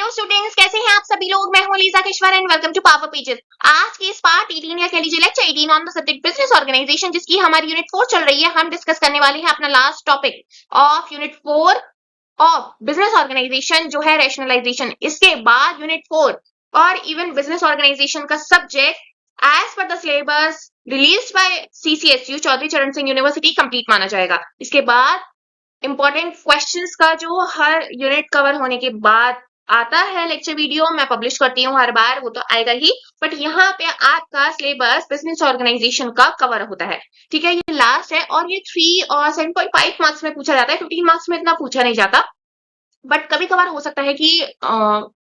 Hello students, कैसे हैं आप सभी लोग। मैं हूं Liza Kishwar and welcome to power pages. आज के इस पार्ट 18 या कह लीजिए lecture 18 on the subject business organisation, जिसकी हमारी यूनिट 4 चल रही है, हम डिस्कस करने वाले हैं अपना लास्ट टॉपिक ऑफ यूनिट 4 ऑफ बिजनेस ऑर्गेनाइजेशन, जो है रैशनलाइजेशन। इसके बाद यूनिट 4 और इवन बिजनेस ऑर्गेनाइजेशन का subject as per the syllabus released by CCSU Chaudhary Charan Singh university complete माना जाएगा। इसके बाद इंपॉर्टेंट क्वेश्चंस का जो हर यूनिट कवर होने के बाद आता है लेक्चर वीडियो, मैं पब्लिश करती हूँ हर बार, वो तो आएगा ही, बट यहाँ पे आपका सिलेबस बिजनेस ऑर्गेनाइजेशन का कवर होता है। ठीक है, ये लास्ट है और ये 3 और 7.5 मार्क्स में पूछा जाता है। 15 मार्क्स में इतना पूछा नहीं जाता, बट कभी कभार हो सकता है कि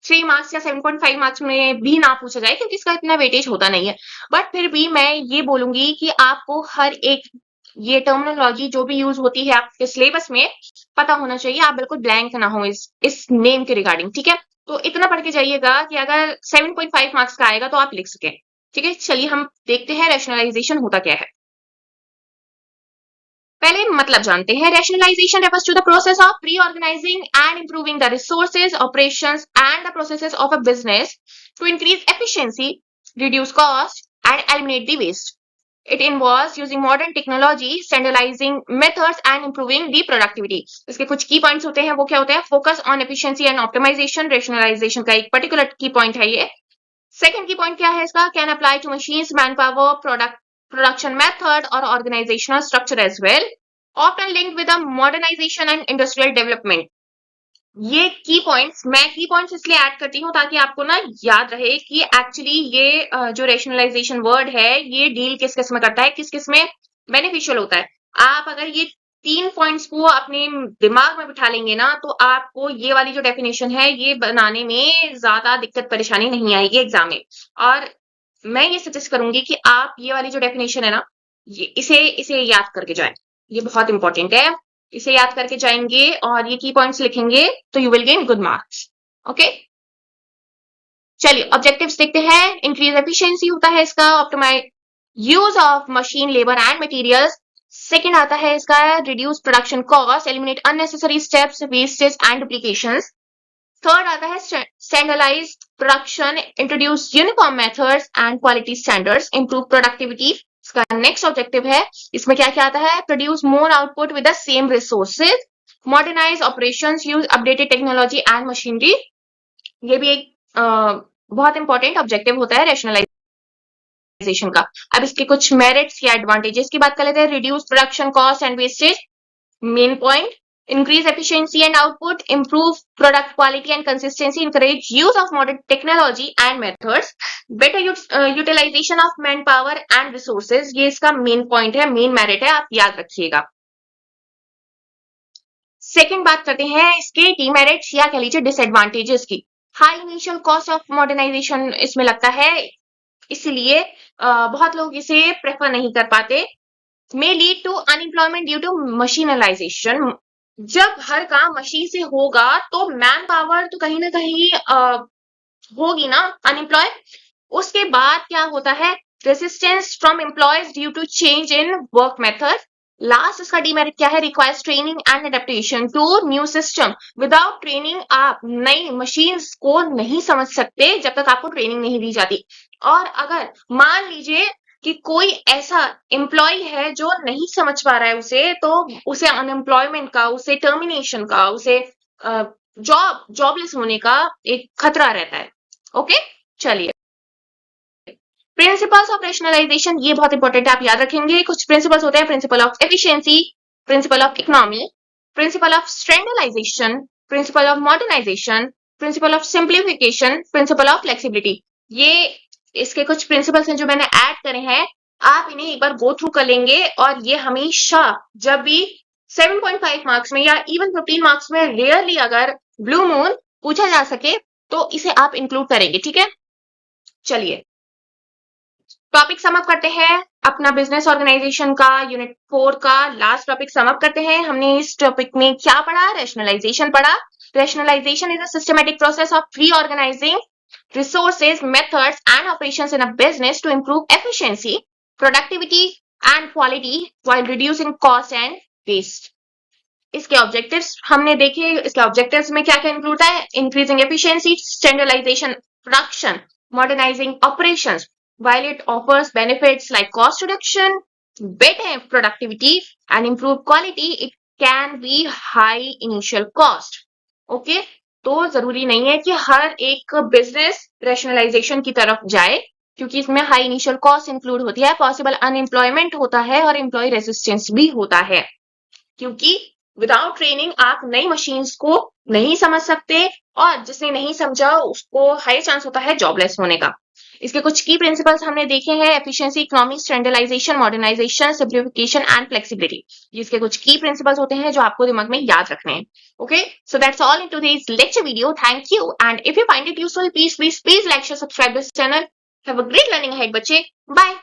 3 मार्क्स या 7.5 मार्क्स में भी ना पूछा जाए, क्योंकि इसका इतना वेटेज होता नहीं है। बट फिर भी मैं ये बोलूंगी कि आपको हर एक ये टर्मिनोलॉजी जो भी यूज होती है आपके सिलेबस में पता होना चाहिए। आप बिल्कुल ब्लैंक ना हो इस नेम के रिगार्डिंग। ठीक है, तो इतना पढ़ के जाइएगा कि अगर 7.5 मार्क्स का आएगा तो आप लिख सकें। ठीक है, चलिए हम देखते हैं रैशनलाइजेशन होता क्या है। पहले मतलब जानते हैं। Rationalisation refers to the process of reorganizing and improving the resources, operations and the processes of a business to increase efficiency, reduce cost and eliminate the waste. It involves using modern technology, standardizing methods and improving the productivity. इसके कुछ की points होते हैं, वो क्या होते हैं? Focus on efficiency and optimisation, rationalisation का एक पर्टिकुलर की पॉइंट है ये। सेकंड की पॉइंट क्या है इसका? Can apply to machines, man power, production method or organizational structure as well, often linked with the modernization and industrial development. ये की पॉइंट्स, मैं की पॉइंट्स इसलिए ऐड करती हूँ ताकि आपको ना याद रहे कि एक्चुअली ये जो रैशनलाइजेशन वर्ड है ये डील किस किस में करता है, किस किस में बेनिफिशियल होता है। आप अगर ये 3 पॉइंट्स को अपने दिमाग में बिठा लेंगे ना, तो आपको ये वाली जो डेफिनेशन है ये बनाने में ज्यादा दिक्कत परेशानी नहीं आएगी एग्जाम में। और मैं ये सजेस्ट करूंगी कि आप ये वाली जो डेफिनेशन है ना, इसे याद करके जाएं। ये बहुत इंपॉर्टेंट है। इसे याद करके जाएंगे और ये की पॉइंट्स लिखेंगे तो you will gain good marks. Okay, चलिए ऑब्जेक्टिव्स देखते हैं। इंक्रीज एफिशिएंसी होता है इसका, optimise use of machine, labour and materials. Second आता है इसका reduce production cost, eliminate unnecessary steps, wastage and duplications. Third आता है standardise production, introduce uniform methods and quality standards, improve productivity. इसका नेक्स्ट ऑब्जेक्टिव है, इसमें क्या क्या आता है? Produce more output with the same resources, modernise operations, use updated technology and machinery. ये भी एक बहुत इंपॉर्टेंट ऑब्जेक्टिव होता है रैशनलाइजेशन का। अब इसके कुछ मेरिट्स या एडवांटेजेस की बात कर लेते हैं। Reduce production cost and wastage, main point. Increase efficiency and output, improve product quality and consistency, encourage use of modern technology and methods, better utilization of manpower and resources। ये इसका main point है, main merit है, आप याद रखिएगा। Second बात करते हैं इसके डीमेरिट्स या कह लीजिए डिसएडवांटेजेस की। High initial cost of modernisation इसमें लगता है, इसलिए बहुत लोग इसे प्रेफर नहीं कर पाते। may lead to unemployment due to machinization। जब हर काम मशीन से होगा तो मैन पावर तो कहीं ना कहीं होगी ना अनएम्प्लॉय। उसके बाद क्या होता है? Resistance from employees due to change in work method. Last इसका डीमेरिट क्या है? Requires training and adaptation to new system. Without training आप नई मशीन्स को नहीं समझ सकते जब तक आपको ट्रेनिंग नहीं दी जाती। और अगर मान लीजिए कि कोई ऐसा एम्प्लॉय है जो नहीं समझ पा रहा है उसे, तो उसे अनएम्प्लॉयमेंट का, उसे टर्मिनेशन का, उसे जॉबलेस होने का एक खतरा रहता है। ओके, चलिए प्रिंसिपल्स ऑफ रैशनलाइजेशन, ये बहुत इंपॉर्टेंट है, आप याद रखेंगे। कुछ प्रिंसिपल्स होते हैं, principle of efficiency, principle of economy, principle of standardisation, principle of modernisation, principle of simplification, principle of flexibility. ये इसके कुछ प्रिंसिपल्स हैं जो मैंने ऐड करे हैं, आप इन्हें एक बार गो थ्रू कर लेंगे और ये हमेशा जब भी 7.5 मार्क्स में या इवन 15 मार्क्स में रेयरली अगर ब्लू मून पूछा जा सके तो इसे आप इंक्लूड करेंगे। ठीक है, चलिए टॉपिक समअप करते हैं अपना बिजनेस ऑर्गेनाइजेशन का यूनिट 4 का लास्ट टॉपिक समअप करते हैं। हमने इस टॉपिक में क्या पढ़ा? रैशनलाइजेशन पढ़ा। Rationalisation is a systematic process of reorganising resources, methods and operations in a business to improve efficiency, productivity and quality while reducing cost and waste. इसके ऑब्जेक्टिव्स हमने देखे, इसके ऑब्जेक्टिव्स में क्या क्या इंक्लूड है? Increasing efficiency, standardisation production, modernising operations, while it offers benefits like cost reduction, better productivity and improved quality, it can be high initial cost. Okay, तो जरूरी नहीं है कि हर एक बिजनेस रैशनलाइजेशन की तरफ जाए, क्योंकि इसमें हाई इनिशियल कॉस्ट इंक्लूड होती है, पॉसिबल अनएम्प्लॉयमेंट होता है और एम्प्लॉय रेजिस्टेंस भी होता है, क्योंकि विदाउट ट्रेनिंग आप नई मशीन्स को नहीं समझ सकते, और जिसने नहीं समझा उसको हाई चांस होता है जॉबलेस होने का। इसके कुछ की प्रिंसिपल्स हमने देखे हैं: efficiency, economy, standardisation, modernisation, simplification and flexibility. इसके कुछ की प्रिंसिपल्स होते हैं जो आपको दिमाग में याद रखने हैं। Okay, so that's all in today's lecture video. Thank you, and if you find it useful, please like, share, subscribe this channel. Have a great learning ahead बच्चे। बाय।